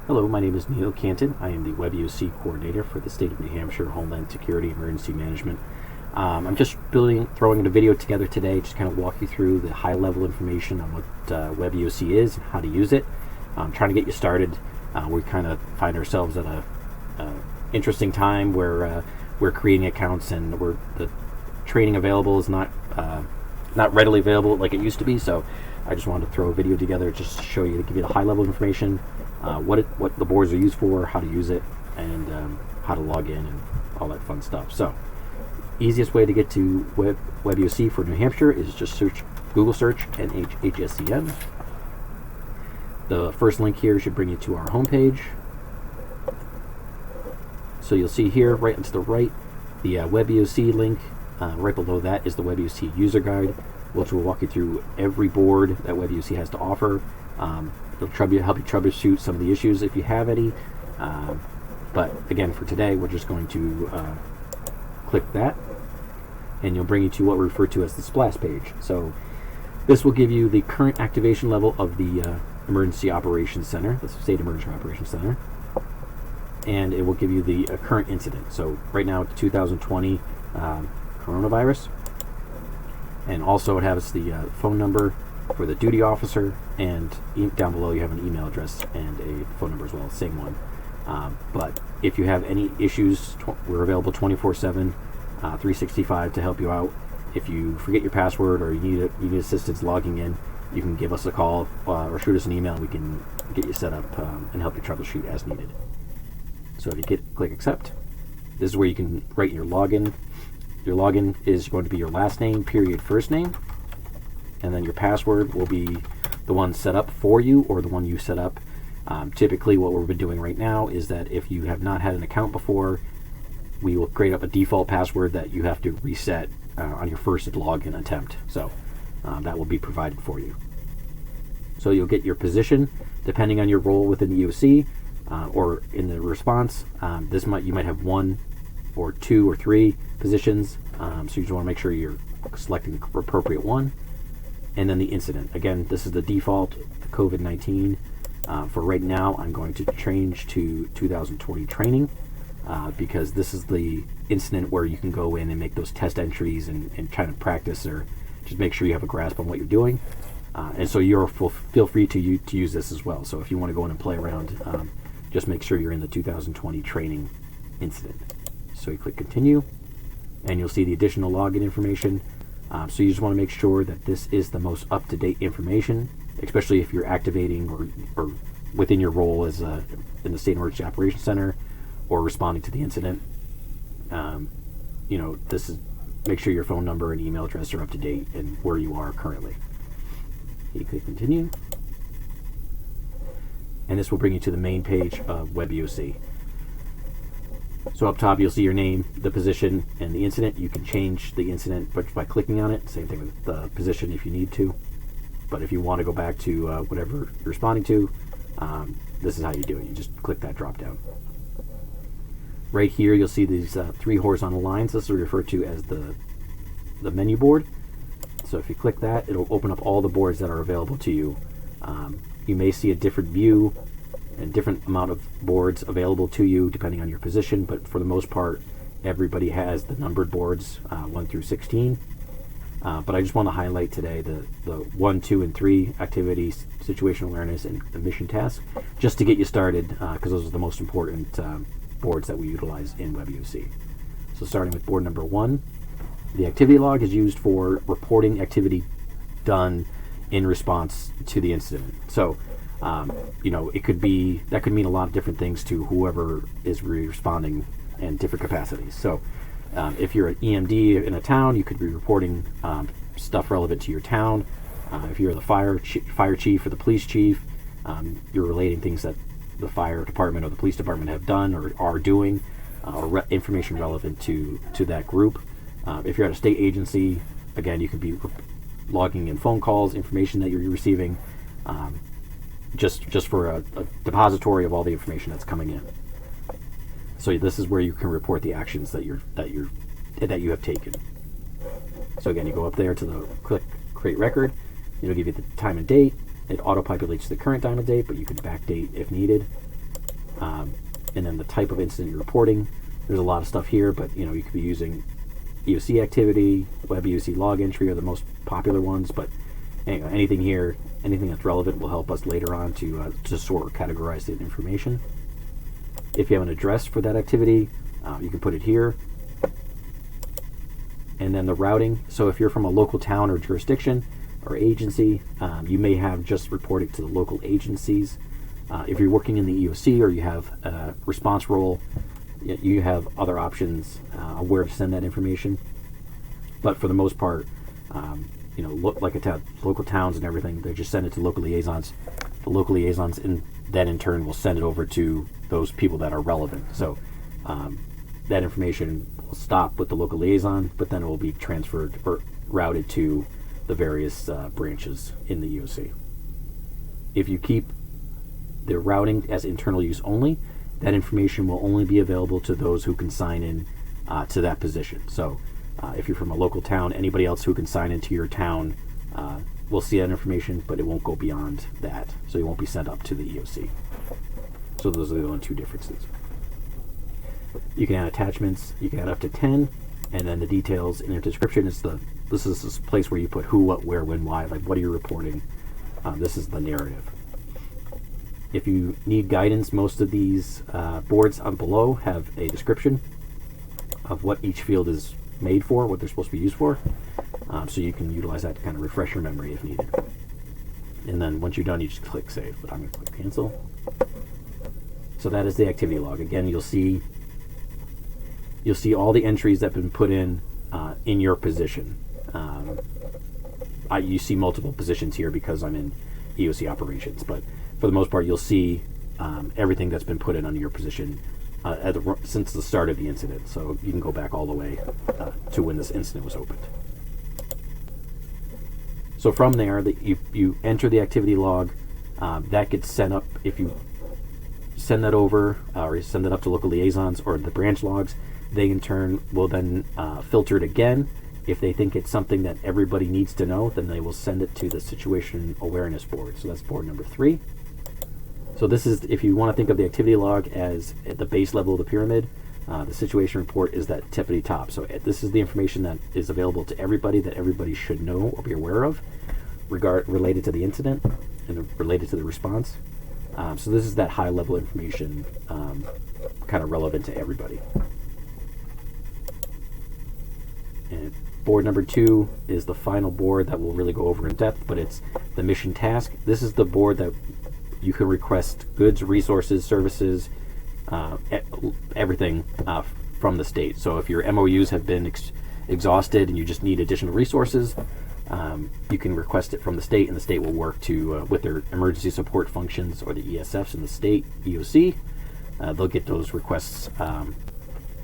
Hello, my name is Neil Canton. I am the WebEOC coordinator for the State of New Hampshire Homeland Security Emergency Management. I'm just throwing a video together today, just kind of walk you through the high-level information on what WebEOC is and how to use it. I'm trying to get you started. We kind of find ourselves at a interesting time where we're creating accounts and the training available is not readily available like it used to be. So I just wanted to throw a video together just to show you, to give you the high-level information, what the boards are used for, how to use it, and how to log in and all that fun stuff. So easiest way to get to WebEOC for New Hampshire is just Google search NHHSCN. The first link here should bring you to our homepage. So you'll see here, right to the right, the WebEOC link. Right below that is the WebEOC user guide, which will walk you through every board that WebEOC has to offer. It'll help you troubleshoot some of the issues if you have any. But again, for today, we're just going to click that, and you'll bring you to what we refer to as the splash page. So this will give you the current activation level of the Emergency Operations Center, the State Emergency Operations Center, and it will give you the current incident. So right now it's 2020 coronavirus, and also it has the phone number for the duty officer, and down below you have an email address and a phone number as well, same one. But if you have any issues, we're available 24/7, 365 to help you out. If you forget your password or you need assistance logging in, you can give us a call or shoot us an email. We can get you set up and help you troubleshoot as needed. So if you click accept, this is where you can write your login. Your login is going to be your last name, period, first name, and then your password will be the one set up for you or the one you set up. Typically what we've been doing right now is that if you have not had an account before, we will create up a default password that you have to reset on your first login attempt. So that will be provided for you. So you'll get your position depending on your role within the EOC or in the response. You might have one or two or three positions, so you just want to make sure you're selecting the appropriate one. And then the incident. Again, this is the default, the COVID-19. For right now, I'm going to change to 2020 training because this is the incident where you can go in and make those test entries and try to practice or just make sure you have a grasp on what you're doing. And so feel free to use this as well. So if you want to go in and play around, just make sure you're in the 2020 training incident. So you click continue, and you'll see the additional login information. So you just want to make sure that this is the most up-to-date information, especially if you're activating or within your role as in the State Emergency Operations Center or responding to the incident. Make sure your phone number and email address are up to date and where you are currently. You click continue, and this will bring you to the main page of WebEOC. So up top you'll see your name, the position, and the incident. You can change the incident by clicking on it. Same thing with the position if you need to. But if you want to go back to whatever you're responding to, this is how you do it. You just click that drop down. Right here you'll see these three horizontal lines. This is referred to as the menu board. So if you click that, it'll open up all the boards that are available to you. You may see a different view and different amount of boards available to you depending on your position, but for the most part everybody has the numbered boards 1 through 16. But I just want to highlight today the 1, 2, and 3 activities, situational awareness, and the mission task, just to get you started, because those are the most important boards that we utilize in WebEOC. So starting with board number 1, the activity log is used for reporting activity done in response to the incident. So that could mean a lot of different things to whoever is responding in different capacities. So if you're an EMD in a town, you could be reporting stuff relevant to your town. If you're the fire chief or the police chief, you're relating things that the fire department or the police department have done or are doing, or information relevant to that group. If you're at a state agency, again, you could be logging in phone calls, information that you're receiving, just for a depository of all the information that's coming in. So this is where you can report the actions that you have taken. So again, you go up there to the click create record. It'll give you the time and date. It auto-populates the current time and date, but you can backdate if needed. And then the type of incident you're reporting. There's a lot of stuff here, but you could be using EOC activity, WebEOC log entry are the most popular ones, but anyway, anything here, anything that's relevant will help us later on to sort or categorize the information. If you have an address for that activity, you can put it here. And then the routing. So if you're from a local town or jurisdiction or agency, you may have just reported to the local agencies. If you're working in the EOC or you have a response role, you have other options where to send that information. But for the most part, like local towns and everything, they just send it to local liaisons. The local liaisons, and then in turn will send it over to those people that are relevant. So that information will stop with the local liaison, but then it will be transferred or routed to the various branches in the EOC. If you keep the routing as internal use only, that information will only be available to those who can sign in to that position. So if you're from a local town, anybody else who can sign into your town will see that information, but it won't go beyond that. So it won't be sent up to the EOC. So those are the only two differences. You can add attachments. You can add up to 10, and then the details in your description is this is this place where you put who, what, where, when, why. Like, what are you reporting? This is the narrative. If you need guidance, most of these boards on below have a description of what each field is made for, what they're supposed to be used for. So you can utilize that to kind of refresh your memory if needed. And then once you're done, you just click save. But I'm going to click cancel. So that is the activity log. Again, you'll see all the entries that have been put in your position. You see multiple positions here because I'm in EOC operations, but for the most part, you'll see everything that's been put in under your position since the start of the incident. So you can go back all the way to when this incident was opened. So from there, you enter the activity log. That gets sent up. If you send that over or you send it up to local liaisons or the branch logs, they in turn will then filter it again. If they think it's something that everybody needs to know, then they will send it to the situation awareness board. So that's board number 3. So this is, if you want to think of the activity log as at the base level of the pyramid, the situation report is that tippity top. So this is the information that is available to everybody that everybody should know or be aware of, related to the incident and related to the response. So this is that high level information, kind of relevant to everybody. And board number 2 is the final board that we'll really go over in depth, but it's the mission task. This is the board that you can request goods, resources, services, everything from the state. So if your MOUs have been exhausted and you just need additional resources, you can request it from the state, and the state will work to with their emergency support functions or the ESFs in the state EOC. They'll get those requests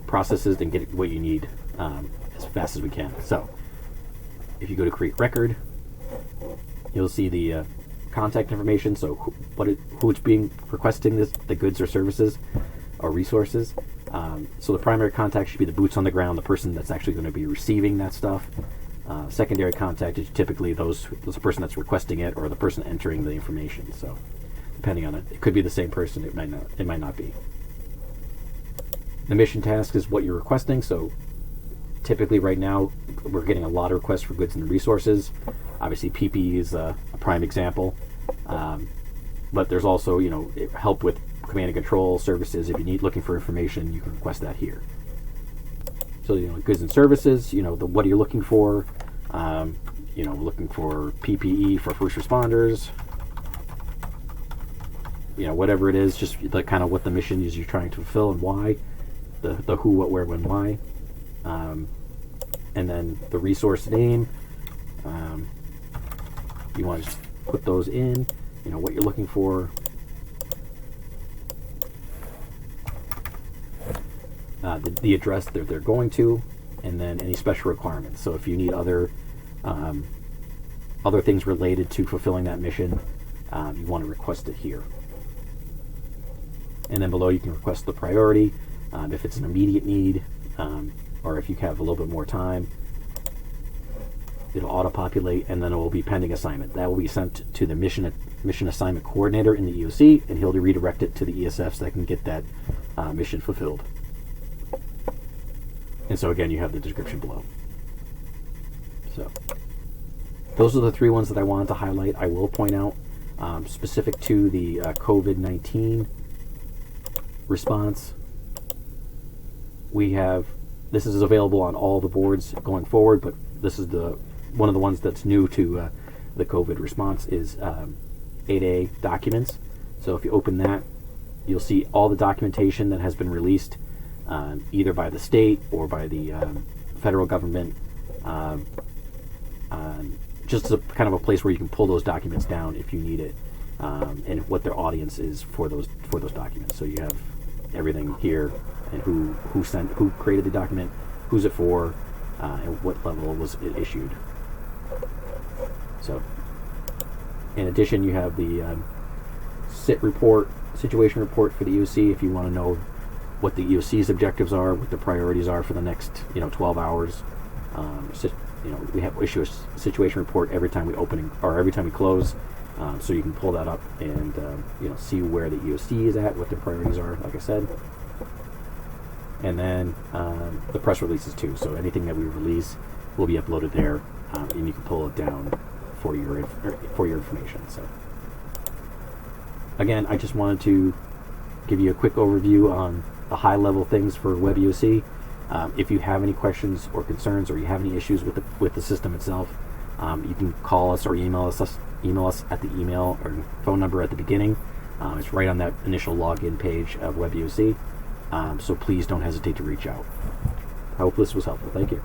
processed and get what you need as fast as we can. So if you go to create record, you'll see the contact information. So who it's being requesting the goods or services or resources. So the primary contact should be the boots on the ground, the person that's actually going to be receiving that stuff. Secondary contact is typically the person that's requesting it or the person entering the information. So depending on it could be the same person. It might not be. The mission task is what you're requesting. So typically right now we're getting a lot of requests for goods and resources. Obviously PPE is a prime example, but there's also help with command and control services. If you looking for information, you can request that here. So goods and services, what are you looking for? Looking for PPE for first responders, whatever it is, just the kind of what the mission is you're trying to fulfill and why, the who, what, where, when, why. And then the resource name, you want to just put those in, what you're looking for. The address that they're going to, and then any special requirements. So if you need other things related to fulfilling that mission, you want to request it here. And then below you can request the priority, if it's an immediate need, or if you have a little bit more time. It'll auto-populate, and then it will be pending assignment. That will be sent to the mission assignment coordinator in the EOC, and he'll redirect it to the ESF so they can get that mission fulfilled. And so again, you have the description below. So those are the 3 ones that I wanted to highlight. I will point out, specific to the COVID-19 response, this is available on all the boards going forward, but this is one of the ones that's new to the COVID response is 8A documents. So if you open that, you'll see all the documentation that has been released, either by the state or by the federal government, just as a kind of a place where you can pull those documents down if you need it, and what their audience is for those documents. So you have everything here, and who created the document, who's it for, and what level was it issued. So in addition, you have the situation report for the EOC if you want to know what the EOC's objectives are, what the priorities are for the next 12 hours. We issue a situation report every time we open or every time we close, so you can pull that up and see where the EOC is at, what their priorities are, like I said. And then the press releases too. So anything that we release will be uploaded there, and you can pull it down for your information. So again, I just wanted to give you a quick overview on the high-level things for WebEOC. If you have any questions or concerns, or you have any issues with the system itself, you can call us or email us at the email or phone number at the beginning. It's right on that initial login page of WebEOC. So please don't hesitate to reach out. I hope this was helpful. Thank you.